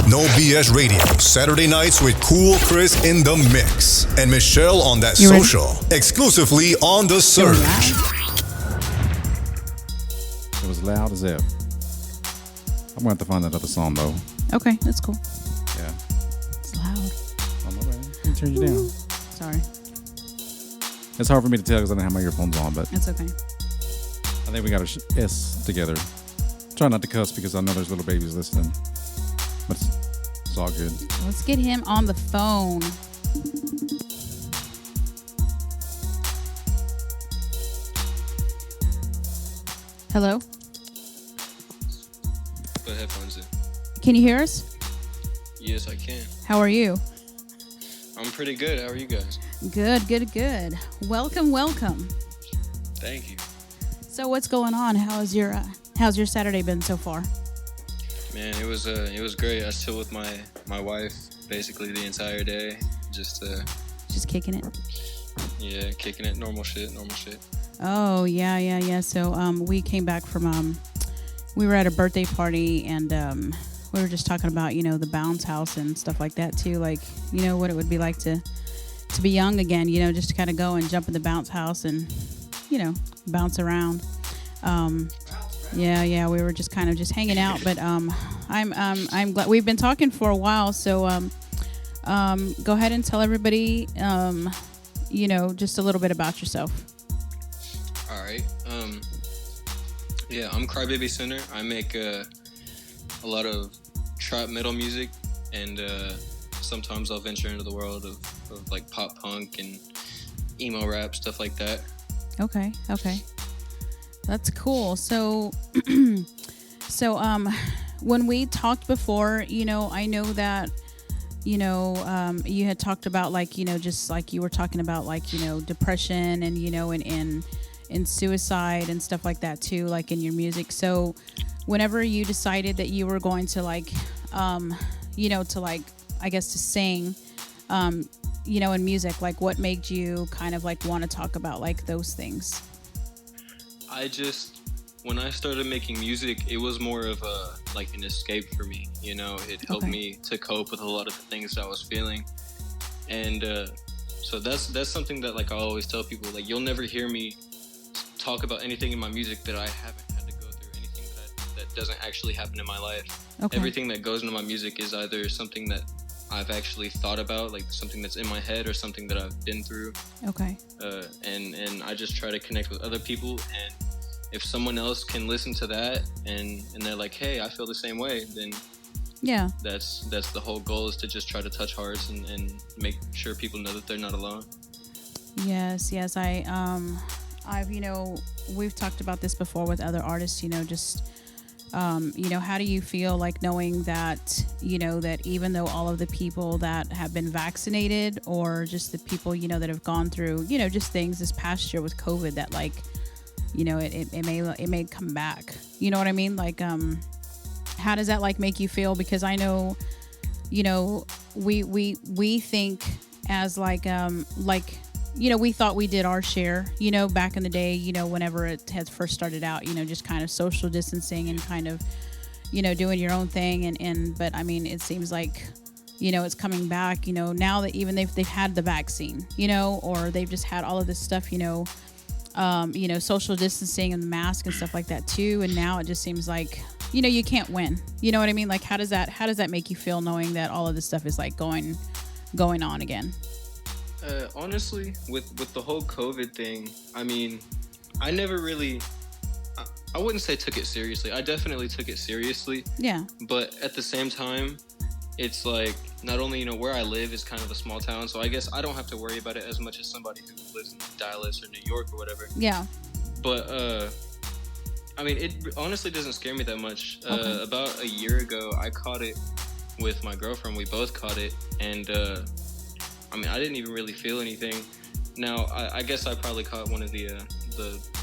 No BS Radio, Saturday nights with Cool Chris in the mix. And Michelle on that You ready? social, exclusively on The Surge. It was loud as hell. I'm going to have to find that other song, though. Okay, that's cool. Yeah. It's loud. Oh, my bad. Let me turn you down. Sorry. It's hard for me to tell because I don't have my earphones on, but It's okay. I think we got our S together. Try not to cuss because I know there's little babies listening. But it's all good. Let's get him on the phone. Hello? Put headphones in. Can you hear us? Yes, I can. How are you? I'm pretty good. How are you guys? Good. Welcome. Thank you. So what's going on? How's your Saturday been so far? Man, it was great. I still with my wife basically the entire day. Just kicking it. Yeah, kicking it. Normal shit. Oh, yeah. So we came back from we were at a birthday party and we were just talking about, the bounce house and stuff like that too, like, what it would be like to be young again, just to kind of go and jump in the bounce house and, bounce around. Yeah, we were just kind of just hanging out, but I'm glad we've been talking for a while, so go ahead and tell everybody just a little bit about yourself. All right. Yeah, I'm CryBaby Center. I make a lot of trap metal music, and sometimes I'll venture into the world of like pop punk and emo rap, stuff like that. Okay. That's cool. So, when we talked before, I know that, you had talked about like, just like you were talking about like, depression and, and suicide and stuff like that too, like in your music. So whenever you decided that you were going to like, to like, I guess to sing, in music, like what made you kind of like want to talk about like those things? When I started making music, it was more of like an escape for me. It helped me to cope with a lot of the things that I was feeling. And so that's something that like I always tell people, like you'll never hear me talk about anything in my music that I haven't had to go through, anything that doesn't actually happen in my life. Okay. Everything that goes into my music is either something that I've actually thought about, like something that's in my head, or something that I've been through. Okay. And I just try to connect with other people, and if someone else can listen to that and they're like, hey, I feel the same way, then yeah, that's the whole goal, is to just try to touch hearts and make sure people know that they're not alone. Yes. I've we've talked about this before with other artists, just how do you feel like knowing that that even though all of the people that have been vaccinated, or just the people that have gone through just things this past year with COVID, that like it may come back, you know what I mean, like how does that like make you feel? Because I know we think as like we thought we did our share, back in the day, whenever it had first started out, just kind of social distancing and kind of, doing your own thing. But I mean, it seems like, it's coming back, now that even they've had the vaccine, or they've just had all of this stuff, social distancing and the mask and stuff like that too. And now it just seems like, you can't win, you know what I mean? Like, how does that make you feel knowing that all of this stuff is like going on again? Honestly, with the whole COVID thing, I mean, I never really, I wouldn't say took it seriously. I definitely took it seriously. Yeah. But at the same time, it's like, not only, where I live is kind of a small town, so I guess I don't have to worry about it as much as somebody who lives in Dallas or New York or whatever. Yeah. But, I mean, it honestly doesn't scare me that much. Okay. About a year ago, I caught it with my girlfriend. We both caught it, and, I mean, I didn't even really feel anything. Now, I guess I probably caught one of the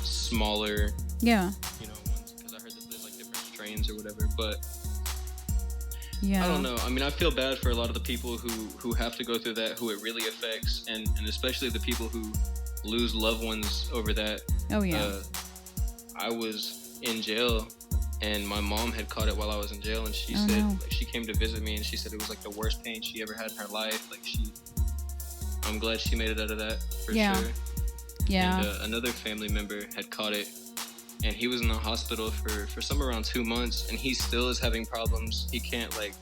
smaller, yeah, ones, because I heard that there's like different strains or whatever. But yeah, I don't know. I mean, I feel bad for a lot of the people who have to go through that, who it really affects, and especially the people who lose loved ones over that. Oh yeah. I was in jail and my mom had caught it while I was in jail, and she said like, she came to visit me, and she said it was like the worst pain she ever had in her life. Like I'm glad she made it out of that for sure. Yeah. And another family member had caught it, and he was in the hospital for somewhere around 2 months, and he still is having problems. He can't like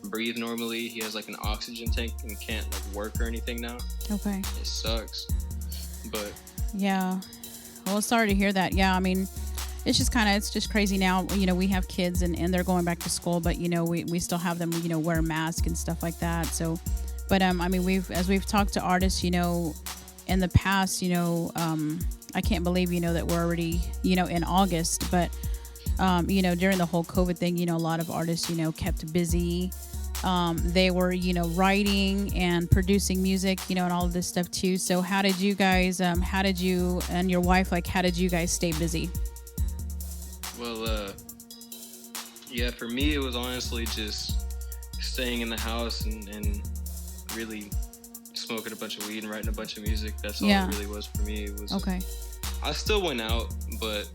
breathe normally. He has like an oxygen tank and can't like work or anything now. Okay. It sucks. But yeah. Well, sorry to hear that. Yeah, I mean, it's just crazy now. You know, we have kids and they're going back to school, but you know, we still have them, you know, wear masks and stuff like that. So, but I mean, we've talked to artists, you know, in the past, you know, I can't believe, you know, that we're already, you know, in August, but you know, during the whole COVID thing, you know, a lot of artists, you know, kept busy. They were, you know, writing and producing music, you know, and all of this stuff too. So how did you guys, how did you and your wife, like, how did you guys stay busy? Well, yeah, for me, it was honestly just staying in the house and really smoking a bunch of weed and writing a bunch of music. That's all it really was for me. It was okay. I still went out, but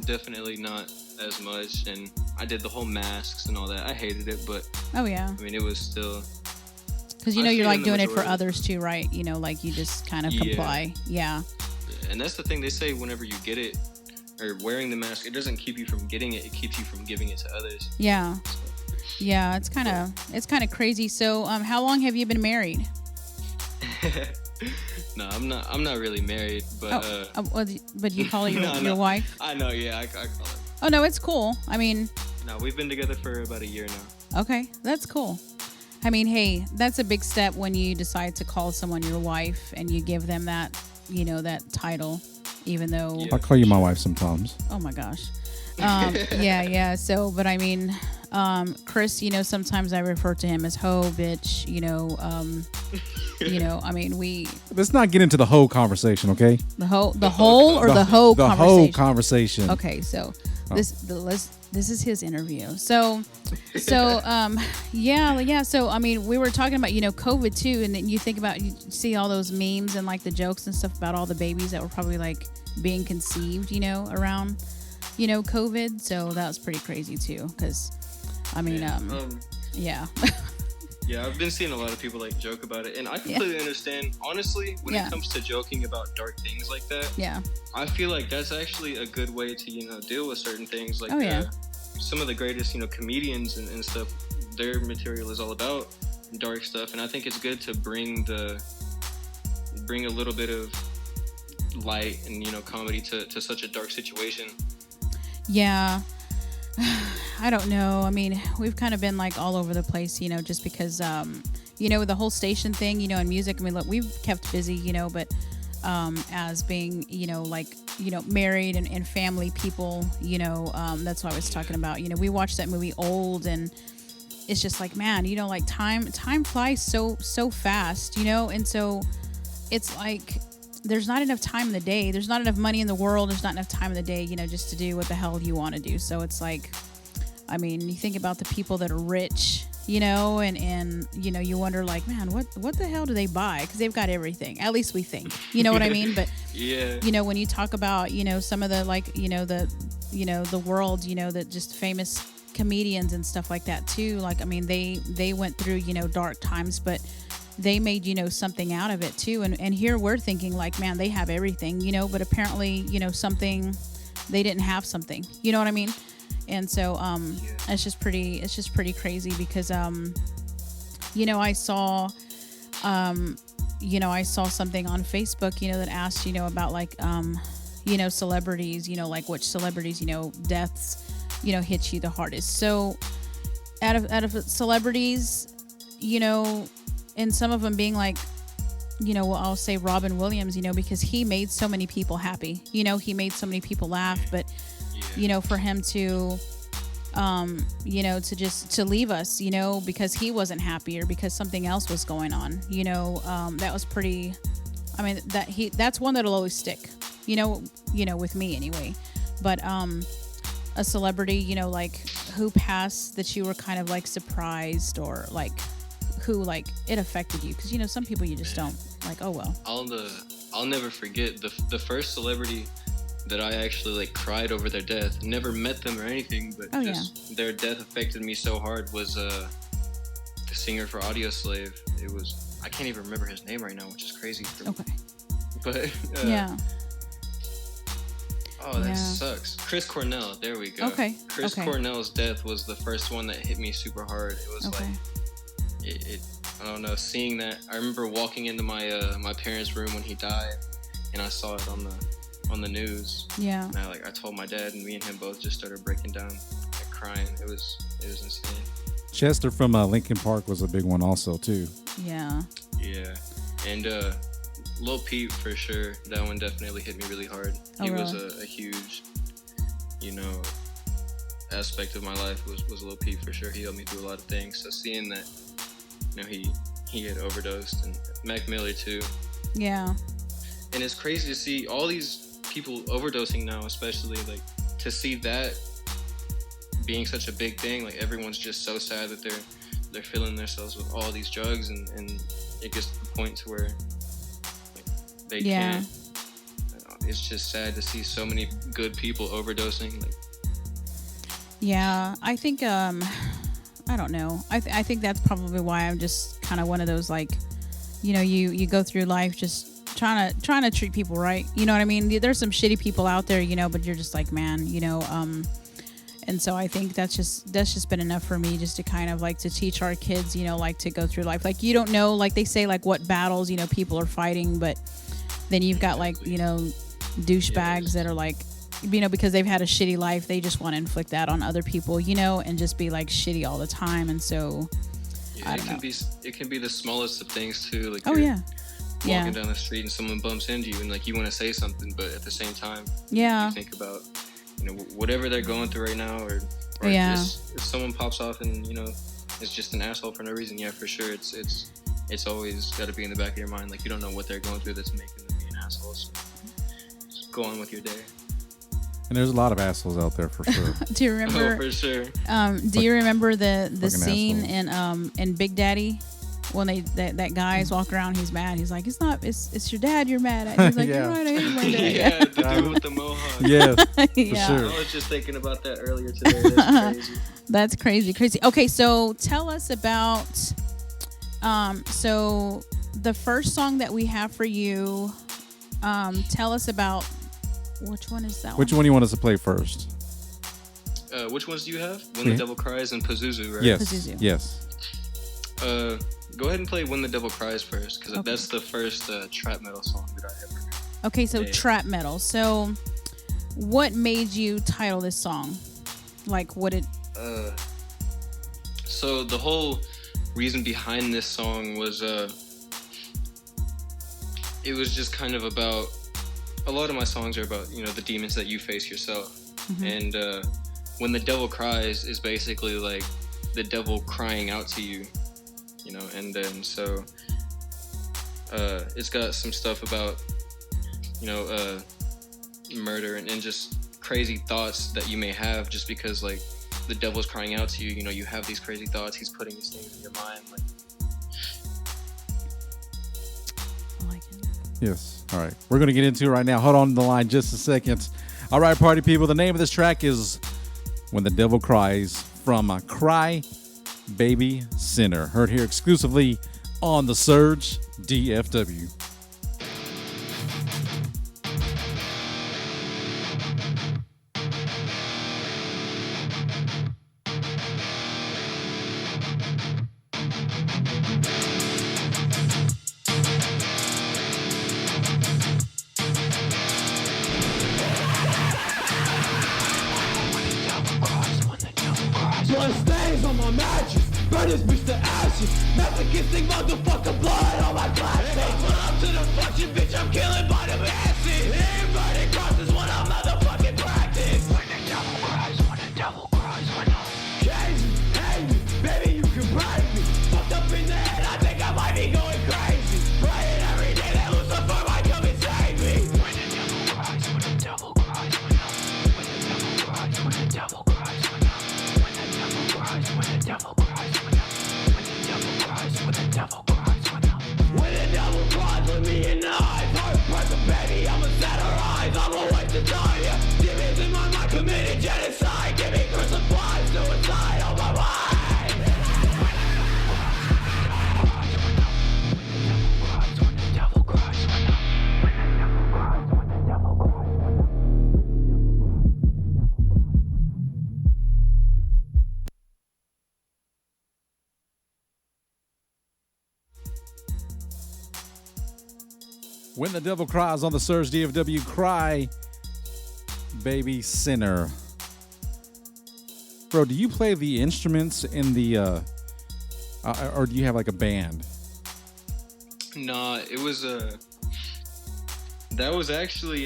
definitely not as much. And I did the whole masks and all that. I hated it, but I mean, it was still because you know you're like doing it for others too, right? You know, like you just kind of comply. Yeah. And that's the thing they say: whenever you get it or wearing the mask, it doesn't keep you from getting it; it keeps you from giving it to others. Yeah. Yeah, it's kind of crazy. So, how long have you been married? No, I'm not really married, but but you call it your wife? I know, yeah, I call it. Oh no, it's cool. I mean, no, we've been together for about a year now. Okay, that's cool. I mean, hey, that's a big step when you decide to call someone your wife and you give them that, you know, that title, even though I call you my wife sometimes. Oh my gosh. Yeah. So, but I mean, Chris, you know, sometimes I refer to him as ho, bitch, you know, I mean, let's not get into the hoe conversation, okay? The hoe conversation? The hoe conversation. Okay, so this is his interview. So yeah. So I mean, we were talking about, you know, COVID too, and then you see all those memes and like the jokes and stuff about all the babies that were probably like being conceived, you know, around, you know, COVID. So that was pretty crazy too, because I mean, yeah. Yeah, I've been seeing a lot of people like joke about it, and I completely understand. Honestly, when it comes to joking about dark things like that, I feel like that's actually a good way to, you know, deal with certain things. Like some of the greatest, you know, comedians and stuff, their material is all about dark stuff, and I think it's good to bring a little bit of light and, you know, comedy to such a dark situation. Yeah. I don't know. I mean, we've kind of been like all over the place, you know, just because, you know, the whole station thing, you know, in music, I mean, look, we've kept busy, you know, but as being, you know, like, you know, married and family people, you know, that's what I was talking about. You know, we watched that movie Old, and it's just like, man, you know, like time flies so fast, you know, and so it's like there's not enough time in the day. There's not enough money in the world. There's not enough time in the day, you know, just to do what the hell you want to do. So it's like, I mean, you think about the people that are rich, you know, and you know, you wonder like, man, what the hell do they buy? Because they've got everything. At least we think, you know what I mean? But you know, when you talk about, you know, some of the like, you know, the world, you know, that just famous comedians and stuff like that too. Like, I mean, they went through, you know, dark times, but they made, you know, something out of it too. And here we're thinking like, man, they have everything, you know, but apparently, you know, they didn't have something, you know what I mean? And so, it's just pretty crazy because, you know, I saw something on Facebook, you know, that asked, you know, about like, you know, celebrities, you know, like which celebrities, you know, deaths, you know, hit you the hardest. So out of celebrities, you know, and some of them being like, you know, well, I'll say Robin Williams, you know, because he made so many people happy, you know, he made so many people laugh, but, you know, for him to, you know, to leave us, you know, because he wasn't happy or because something else was going on, you know, that was pretty, I mean, that's one that'll always stick, you know, with me anyway. But, a celebrity, you know, like who passed that you were kind of like surprised or like who like it affected you, because you know some people you just don't like, oh well. I'll never forget the first celebrity that I actually like cried over their death. Never met them or anything, but their death affected me so hard was the singer for Audio Slave. It was, I can't even remember his name right now, which is crazy for me. Okay. But yeah. Oh, that sucks. Chris Cornell, there we go. Okay. Chris Cornell's death was the first one that hit me super hard. It was like it I don't know, seeing that. I remember walking into my my parents' room when he died, and I saw it on the news. Yeah. And I told my dad, and me and him both just started breaking down, like crying. It was insane. Chester from Lincoln Park was a big one also too. Yeah. Yeah, and Lil Peep for sure. That one definitely hit me really hard. He was a huge, aspect of my life was Lil Peep for sure. He helped me through a lot of things. So seeing that, he had overdosed, and Mac Miller too. Yeah. And it's crazy to see all these people overdosing now, especially like to see that being such a big thing. Like everyone's just so sad that they're filling themselves with all these drugs, and it gets to the point to where they can't. It's just sad to see so many good people overdosing. Yeah, I think I don't know. I think that's probably why I'm just kind of one of those, like, you go through life just trying to treat people right. You know what I mean? There's some shitty people out there, but you're just like, man, and so I think that's just been enough for me, just to kind of like to teach our kids, like to go through life. Like, you don't know, like they say, like what battles, people are fighting, but then you've got like, douchebags that are like, because they've had a shitty life, they just want to inflict that on other people, and just be like shitty all the time. And so it can be the smallest of things too. Like walking down the street and someone bumps into you, and like you want to say something, but at the same time, you think about whatever they're going through right now, or just, if someone pops off and is just an asshole for no reason, for sure, it's always got to be in the back of your mind. Like, you don't know what they're going through that's making them be an asshole. So just go on with your day. And there's a lot of assholes out there for sure. Do you remember? Oh, for sure. Do you remember the scene in Big Daddy when that guy's walking around? He's mad. He's like, it's your dad you're mad at. He's like, you're right, I am my dad. Yeah, the dude with the mohawk. Yeah, for sure. I was just thinking about that earlier today. That's crazy. That's crazy. Okay, so tell us about so the first song that we have for you. Tell us about. Which one is that? Which one do you want us to play first? Which ones do you have? When the Devil Cries and Pazuzu, right? Yes. Pazuzu. Yes. Go ahead and play When the Devil Cries first, because that's the first trap metal song that I ever heard. Okay, so trap metal. So what made you title this song? Like, what it... So the whole reason behind this song was... it was just kind of about... A lot of my songs are about, the demons that you face yourself. Mm-hmm. And When the Devil Cries is basically like the devil crying out to you, and then so it's got some stuff about, murder and just crazy thoughts that you may have just because, like, the devil's crying out to you, you have these crazy thoughts, he's putting these things in your mind. Like, I like it. Yes. All right. We're going to get into it right now. Hold on the line just a second. All right, party people. The name of this track is When the Devil Cries from CryBaby Sinner. Heard here exclusively on The Surge DFW. Blood stains on my mattress, burn this bitch to ashes. Never kissing motherfucking blood on my plastic. Put up to the function, bitch, I'm killing by the masses. Inverted crosses when I'm motherfucking practice. When the devil cries, when the devil cries, when I'm crazy, hate me, baby, you can break me. Fucked up in the head, I think I might be going crazy. Praying every day that Lucifer might come and save me. When the devil cries, when the devil cries, when the devil cries, when the devil cries, when the devil cries, when the devil cries, when the devil cries, when the devil cries, when the devil cries, let me in the eyes, heart, baby, I'ma set her eyes, I'm away. When the Devil Cries on the Surge DFW Cry Baby Sinner. Bro, do you play the instruments in the or do you have like a band? Nah, it was that was actually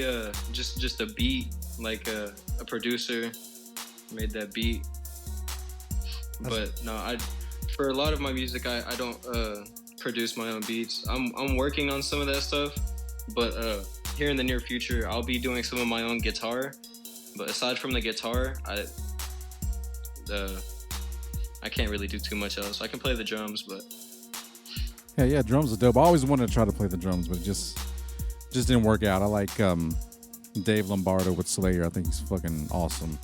just a beat, like a producer made that beat. But no, for a lot of my music I don't produce my own beats. I'm working on some of that stuff, but here in the near future I'll be doing some of my own guitar. But aside from the guitar, I can't really do too much else. I can play the drums, but Yeah, drums are dope. I always wanted to try to play the drums, but it just didn't work out. I like Dave Lombardo with Slayer. I think he's fucking awesome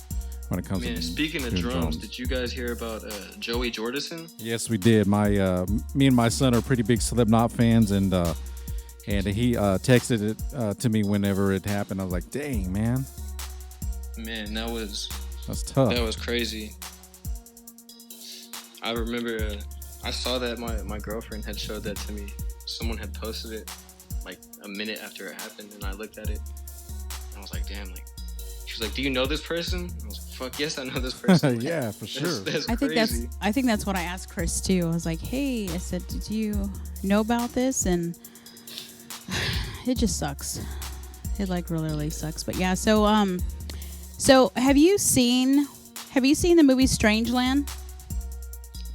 when it comes to speaking of drums, did you guys hear about Joey Jordison? Yes, we did. Me and my son are pretty big Slipknot fans, and he texted it to me whenever it happened. I was like, dang, man. Man, that's tough. That was crazy. I remember I saw that my girlfriend had showed that to me. Someone had posted it like a minute after it happened, and I looked at it and I was like, damn, like she was like, do you know this person? I was like, fuck yes, I know this person. Yeah, for sure. That's I crazy. think that's what I asked Chris too. I was like, hey, I said, did you know about this? And it just sucks. It like really sucks. But yeah, so have you seen the movie Strangeland?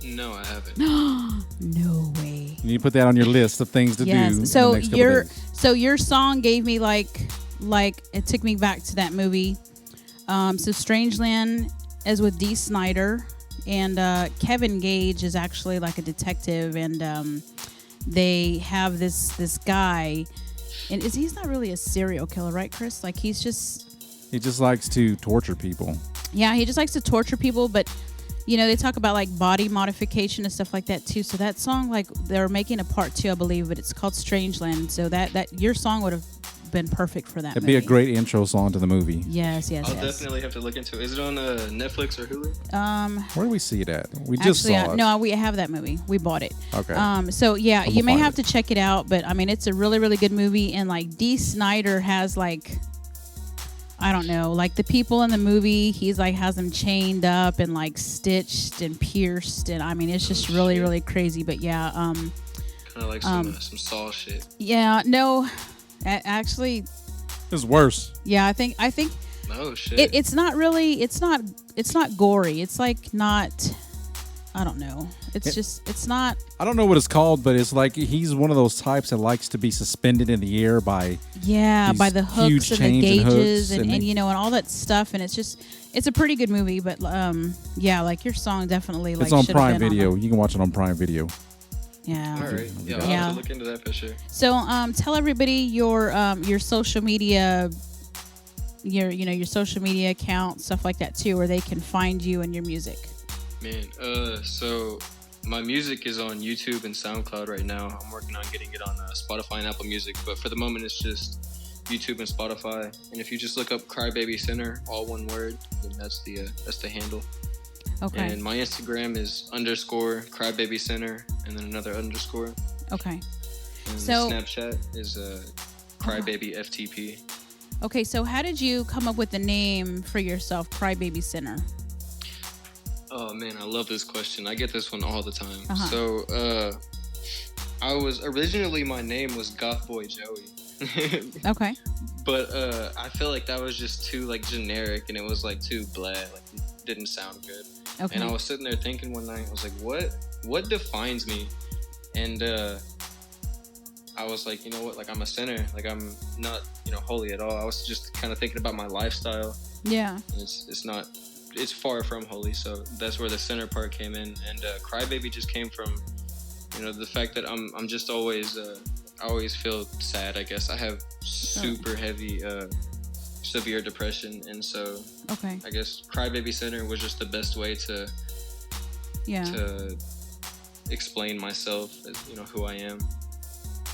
No, I haven't. No way. You put that on your list of things to do. So in the next couple days. your song gave me like it took me back to that movie. So Strangeland is with Dee Snider, and Kevin Gage is actually like a detective, and they have this guy, and he's not really a serial killer, right, Chris? Like he just likes to torture people. Yeah, he just likes to torture people, but you know, they talk about like body modification and stuff like that too. So that song, like they're making a part 2, I believe, but it's called Strangeland. So that your song would have been perfect for that. It'd movie. be a great intro song to the movie. Yes. I'll definitely have to look into it. Is it on Netflix or Hulu? Where do we see it at? We just saw it. No, we have that movie. We bought it. Okay. So yeah, you may have to check it out, but I mean, it's a really good movie, and like Dee Snider has like, I don't know, like the people in the movie, he's like has them chained up and like stitched and pierced, and I mean it's just really crazy. But yeah, kind of like some Saw shit. Yeah, no, actually, it's worse. Yeah, I think. Oh shit! It's not really. It's not gory. It's like not. I don't know. It's not. I don't know what it's called, but it's like he's one of those types that likes to be suspended in the air by by the hooks and the gauges and you know, and all that stuff. And it's a pretty good movie. But yeah, like your song definitely like it's on should've Prime been Video. on You can watch it on Prime Video. Yeah. All right. Yeah, I'll have to look into that for sure. So tell everybody your social media, your social media account, stuff like that too, where they can find you and your music. Man, so my music is on YouTube and SoundCloud right now. I'm working on getting it on Spotify and Apple Music, but for the moment it's just YouTube and Spotify. And if you just look up CryBaby Sinner, all one word, then that's the handle. Okay. And my Instagram is _CryBaby Sinner and then another underscore. Okay. And So Snapchat is CryBaby FTP. Okay, so how did you come up with the name for yourself, CryBaby Sinner? Oh man, I love this question. I get this one all the time. Uh-huh. So, my name was Goth Boy Joey. Okay. But I feel like that was just too like generic, and it was like too bland. Like it didn't sound good. Okay. And I was sitting there thinking one night, I was like, what defines me? And I was like, you know what? Like I'm a sinner. Like I'm not, holy at all. I was just kind of thinking about my lifestyle. Yeah. And it's far from holy, so that's where the sinner part came in. And CryBaby just came from, the fact that I'm just always, I always feel sad, I guess. I have super heavy, severe depression, and so okay. I guess CryBaby Sinner was just the best way to explain myself, as, who I am.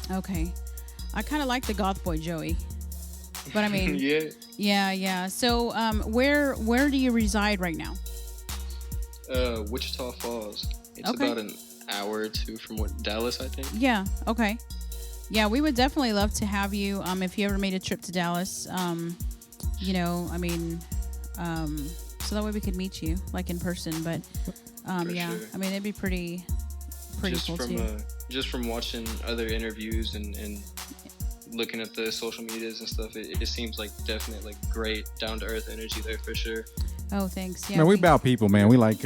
Okay. I kind of like the Goth Boy Joey. But I mean, yeah. So, where do you reside right now? Wichita Falls. It's Okay. about an hour or two from Dallas, I think. Yeah. Okay. Yeah, we would definitely love to have you. If you ever made a trip to Dallas, you know, I mean, so that way we could meet you like in person. But yeah, sure. I mean, it'd be pretty just cool from too. just from watching other interviews and looking at the social medias and stuff, it seems like definite, like, great down to earth energy there for sure. Oh, thanks. Yeah, Man, we about people, man. We like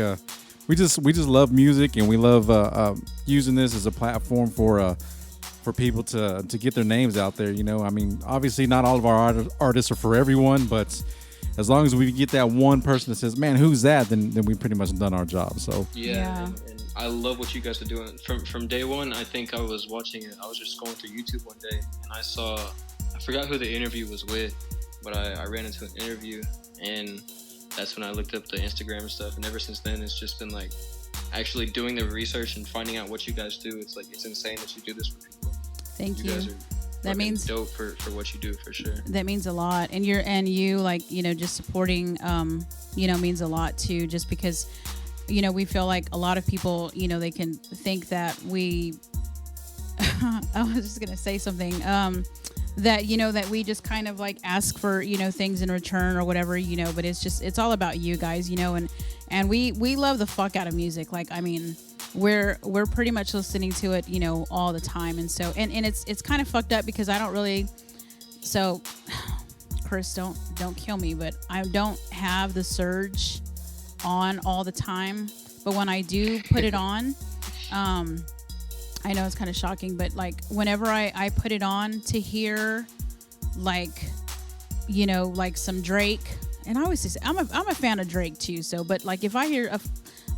we just love music, and we love using this as a platform for people to get their names out there. You know, I mean, obviously not all of our artists are for everyone, but as long as we get that one person that says, "Man, who's that?" then we pretty much done our job. So Yeah. And I love what you guys are doing. From day one, I think I was watching it. I was just going through YouTube one day, and I forgot who the interview was with, but I ran into an interview, and that's when I looked up the Instagram and stuff. And ever since then, it's just been like actually doing the research and finding out what you guys do. It's like, it's insane that you do this for people. Thank you. You guys are That means dope for what you do, for sure. that means a lot, and you like, you know, just supporting you know, means a lot too, just because, you know, we feel like a lot of people, you know, they can think that we I was just gonna say something, that, you know, that we just kind of like ask for, you know, things in return or whatever, you know, but it's all about you guys, you know, and we love the fuck out of music. Like, I mean, we're pretty much listening to it, you know, all the time. And so, and it's kind of fucked up because I don't really, so Chris, don't kill me, but I don't have the surge on all the time. But when I do put it on, I know it's kind of shocking, but like whenever I put it on to hear, like, you know, like some Drake, and I always say I'm a fan of Drake too. So, but like if I hear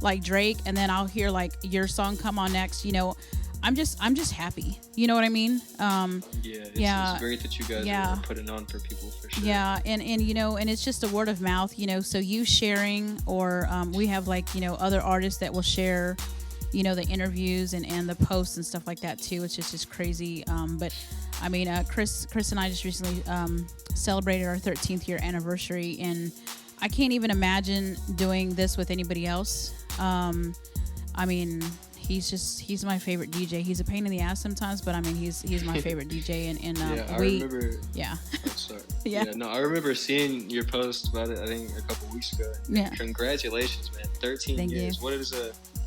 like Drake, and then I'll hear like your song come on next, you know, I'm just happy. You know what I mean? It's great that you guys are putting on for people, for sure. Yeah, and you know, and it's just a word of mouth, you know. So you sharing, or we have like, you know, other artists that will share, you know, the interviews and the posts and stuff like that too. It's just crazy. But I mean, Chris and I just recently celebrated our 13th year anniversary, and I can't even imagine doing this with anybody else. I mean, he's my favorite DJ. He's a pain in the ass sometimes, but I mean, he's my favorite DJ. And I remember. Yeah. Oh, sorry. Yeah. No, I remember seeing your post about it, I think a couple weeks ago. Yeah. Congratulations, man. 13 Thank years. you. What is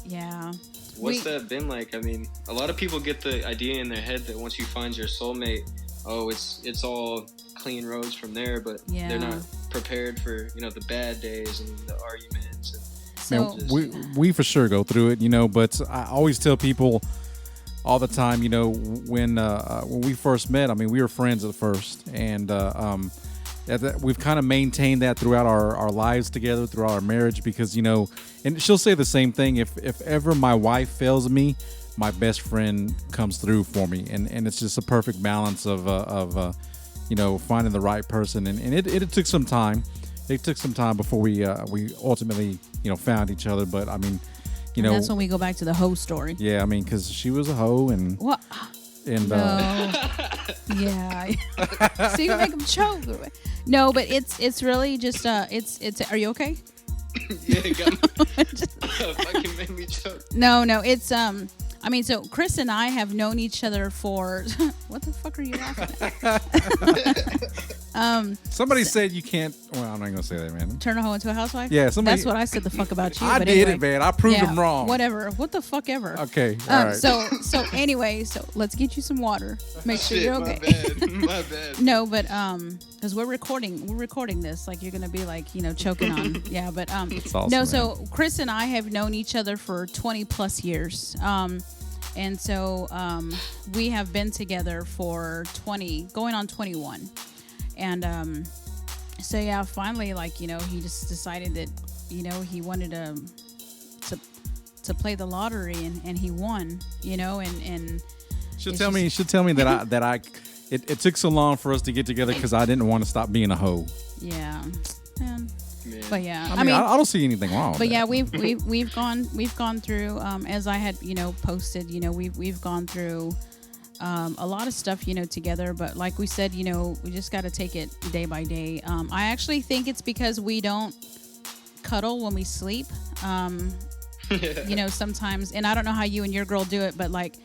Yeah. What's that been like? I mean, a lot of people get the idea in their head that once you find your soulmate, oh, it's all clean roads from there, but they're not prepared for, you know, the bad days and the arguments. And So we for sure go through it, you know, but I always tell people all the time, you know, when we first met, I mean, we were friends at first, and we've kind of maintained that throughout our lives together, throughout our marriage, because, you know, and she'll say the same thing, if ever my wife fails me, my best friend comes through for me, and it's just a perfect balance of you know, finding the right person, and it took some time. It took some time before we ultimately, you know, found each other. But I mean, you know, that's when we go back to the hoe story. Yeah, I mean, because she was a hoe, and what? And no. Yeah. See, you make them choke. No, but it's really just it's. Are you okay? Yeah, it fucking made me choke. No, it's I mean, so Chris and I have known each other for what the fuck are you laughing at? Somebody said you can't. Well, I'm not gonna say that, man. Turn a hoe into a housewife. Yeah, somebody. That's what I said. The fuck about you. I but did anyway, it, man. I proved them wrong. Whatever. What the fuck ever. Okay. All right. So anyway, so let's get you some water. Make sure you're okay. My bad. No, but because we're recording this, like you're gonna be like, you know, choking on. Yeah, but awesome, no. man. So Chris and I have known each other for 20 plus years. And so we have been together for 20, going on 21. And so yeah, finally, like, you know, he just decided that, you know, he wanted to play the lottery, and he won, you know, and she'll tell me that it took so long for us to get together because I didn't want to stop being a hoe. Yeah. But yeah, I mean, I don't see anything wrong. But yeah, we've gone through, as I had, you know, posted, you know, we've gone through a lot of stuff, you know, together. But like we said, you know, we just got to take it day by day. I actually think it's because we don't cuddle when we sleep. You know, sometimes, and I don't know how you and your girl do it, but like,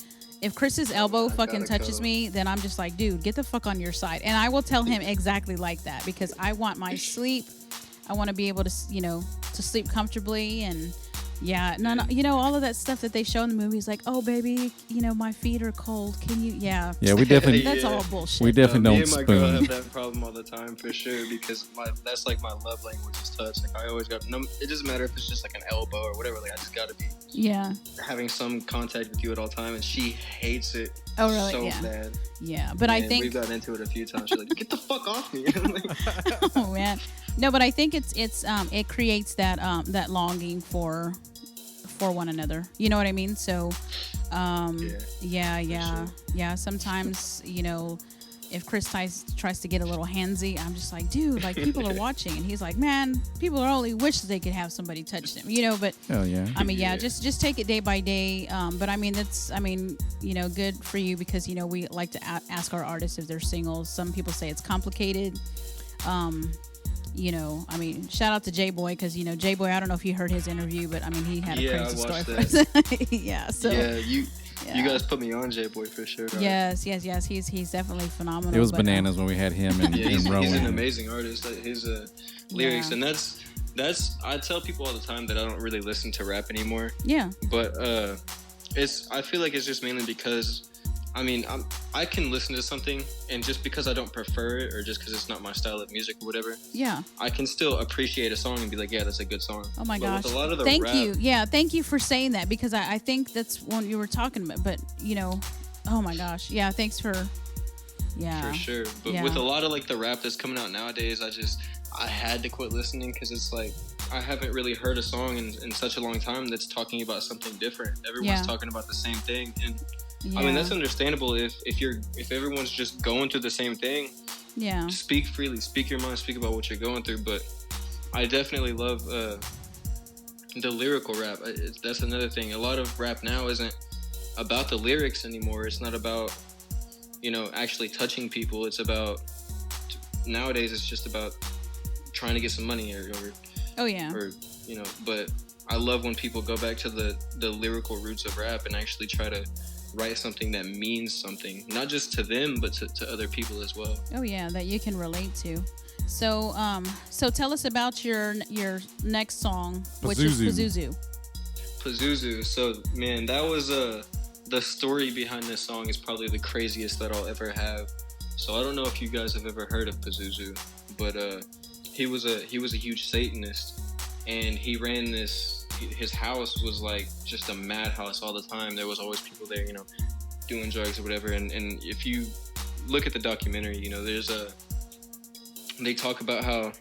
If Chris's elbow I fucking gotta touches go. me, then I'm just like, dude, get the fuck on your side. And I will tell him exactly like that because I want my sleep. I want to be able to, to sleep comfortably. And yeah, no, all of that stuff that they show in the movies, like, oh, baby, my feet are cold. Can you? Yeah. Yeah, we definitely. That's Yeah. all bullshit. We definitely Me don't and my girl spoon. have that problem all the time for sure because that's like my love language is touch. Like I always got it doesn't matter if it's just like an elbow or whatever. Like I just got to be Yeah. having some contact with you at all time, and she hates it. Oh, really? So Yeah. bad. Yeah. But I And think. we've got into it a few times. She's like, "Get the fuck off me!" I'm like, Oh man, no, but I think it creates that that longing for one another. You know what I mean? So, yeah. Sometimes if Chris tries to get a little handsy, I'm just like, dude, like people are watching, and he's like, man, people are only wish they could have somebody touch them, But Hell yeah. I mean, yeah, just take it day by day. But I mean, good for you because we like to ask our artists if they're singles. Some people say it's complicated. I mean, shout out to J Boy because J Boy. I don't know if you heard his interview, but I mean, he had a Yeah, crazy I story watched for us. Yeah. So. yeah, you Yeah. guys put me on J Boy for sure. Dog. Yes. He's definitely phenomenal. It was but, bananas when we had him and, Yeah, and he's Rowan. an amazing artist. Like, his lyrics, Yeah. and that's I tell people all the time that I don't really listen to rap anymore. Yeah. But I feel like it's just mainly because I mean I can listen to something, and just because I don't prefer it or just because it's not my style of music or whatever, Yeah. I can still appreciate a song and be like, yeah, that's a good song. Oh my But gosh. with a lot of the Thank rap, you. Yeah. Thank you for saying that because I think that's what you were talking about. But oh my gosh. Yeah. Thanks for. Yeah. For sure. But Yeah. with a lot of like the rap that's coming out nowadays, I had to quit listening because it's like I haven't really heard a song in such a long time that's talking about something different. Everyone's Yeah. talking about the same thing, and Yeah. I mean that's understandable if everyone's just going through the same thing. Yeah. Speak freely, speak your mind, speak about what you're going through. But I definitely love the lyrical rap. That's another thing. A lot of rap now isn't about the lyrics anymore. It's not about actually touching people. It's about nowadays. It's just about trying to get some money or Oh yeah. But I love when people go back to the lyrical roots of rap and actually try to write something that means something, not just to them but to other people as well. Oh yeah, that you can relate to. So tell us about your next song, which is Pazuzu. Pazuzu. So man, that was the story behind this song is probably the craziest that I'll ever have. So I don't know if you guys have ever heard of Pazuzu, but he was a huge Satanist, and he ran his house was like just a madhouse all the time. There was always people there, doing drugs or whatever. And if you look at the documentary, they talk about how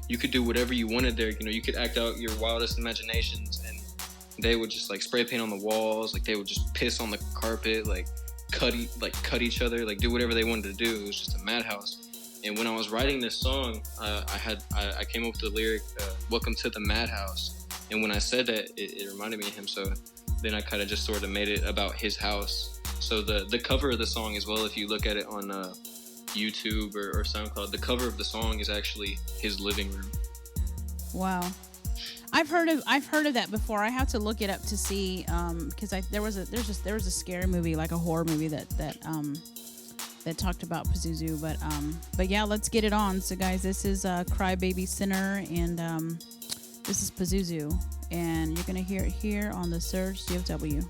you could do whatever you wanted there. You could act out your wildest imaginations, and they would just like spray paint on the walls, like they would just piss on the carpet, like cut each other, like do whatever they wanted to do. It was just a madhouse. And when I was writing this song, I came up with the lyric, "Welcome to the Madhouse." And when I said that, it reminded me of him. So then I kind of just sort of made it about his house. So the cover of the song as well, if you look at it on YouTube or SoundCloud, the cover of the song is actually his living room. Wow. I've heard of that before. I have to look it up to see because there was a scary movie, like a horror movie that talked about Pazuzu. But yeah, let's get it on. So guys, this is CryBaby Sinner, and this is Pazuzu, and you're gonna hear it here on the Surge DFW.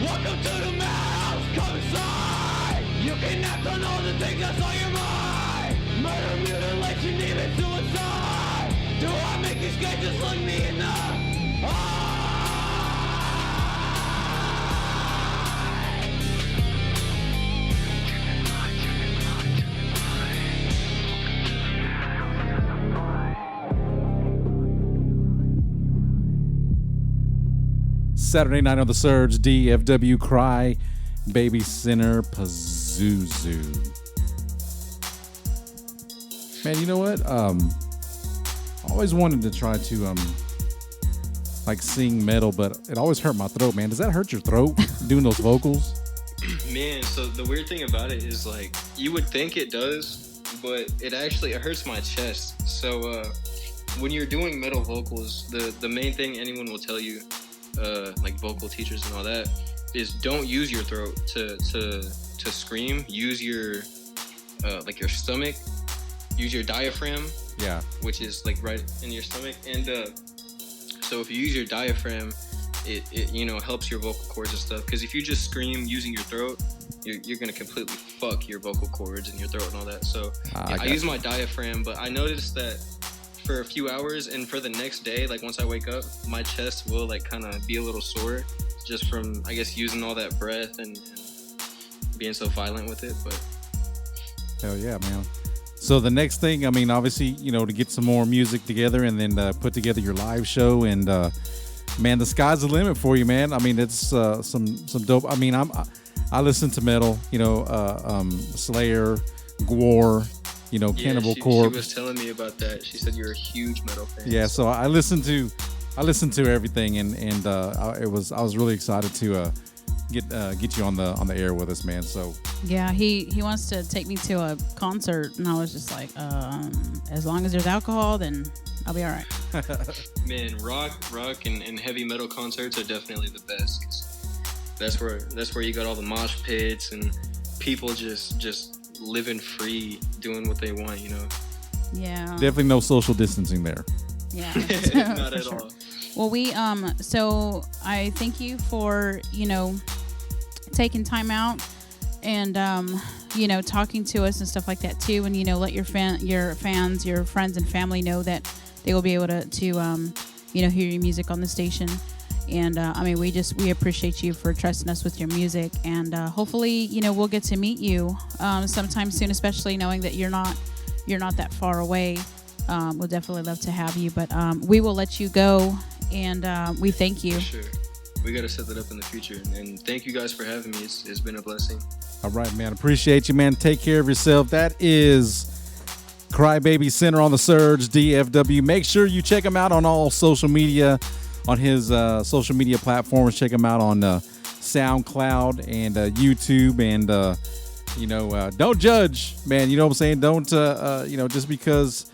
Welcome act on all the things that's on your mind. Murder, mutilation, even suicide. Do I make you scared? Just look me in the eye. Saturday night on the Surge, DFW, Cry, Baby Sinner, Pazuzu. Man, you know what? I always wanted to try to like sing metal, but it always hurt my throat, man. Does that hurt your throat doing those vocals? Man, so the weird thing about it is like you would think it does, but it hurts my chest. So when you're doing metal vocals, the main thing anyone will tell you, like vocal teachers and all that, is don't use your throat to scream. Use your like your stomach. Use your diaphragm. Yeah. Which is like right in your stomach. And so if you use your diaphragm, it you know helps your vocal cords and stuff. Because if you just scream using your throat, you're gonna completely fuck your vocal cords and your throat and all that. So I use my diaphragm, but I noticed that for a few hours, and for the next day, like once I wake up, my chest will like kind of be a little sore, just from I guess using all that breath and being so violent with it. But hell yeah, man. So the next thing, I mean, obviously, you know, to get some more music together and then put together your live show, and man, the sky's the limit for you, man. I mean, it's some dope. I mean, I listen to metal, you know, Slayer, Gwar, you know, Cannibal Corpse. She was telling me about that. She said you're a huge metal fan. Yeah, so I listened to everything, and I was really excited to get you on the air with us, man. So yeah, he wants to take me to a concert, and I was just like, as long as there's alcohol, then I'll be all right. Man, rock and heavy metal concerts are definitely the best. 'Cause that's where you got all the mosh pits and people just living free, doing what they want, you know. Yeah. Definitely no social distancing there. Yeah. Not at all. Well, we so I thank you for, you know, taking time out and you know, talking to us and stuff like that too, and you know, let your fans, your friends and family know that they will be able to you know, hear your music on the station. And I mean, we appreciate you for trusting us with your music, and hopefully, you know, we'll get to meet you sometime soon, especially knowing that you're not that far away. We'll definitely love to have you, but we will let you go, and we thank you. For sure. We got to set that up in the future, and thank you guys for having me. It's been a blessing. All right, man. Appreciate you, man. Take care of yourself. That is CryBaby Center on the Surge, DFW. Make sure you check him out on all social media, on his social media platforms. Check him out on SoundCloud and YouTube, and you know, don't judge, man. You know what I'm saying? Don't you know, just because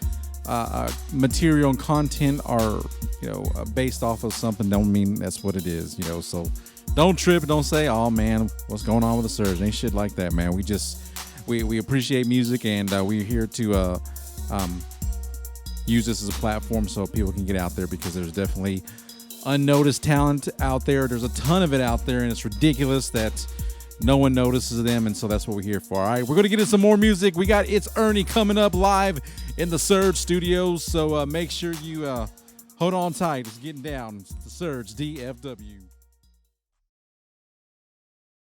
material and content are, you know, based off of something, don't mean that's what it is, you know. So don't trip, don't say, oh man, what's going on with the Surge? Ain't shit like that, man. We appreciate music, and we're here to use this as a platform so people can get out there, because there's definitely unnoticed talent out there. There's a ton of it out there, and it's ridiculous that no one notices them, and so that's what we're here for. All right, we're going to get into some more music. We got It's Ernie coming up live in the Surge Studios, so make sure you hold on tight. It's getting down. It's the Surge, DFW.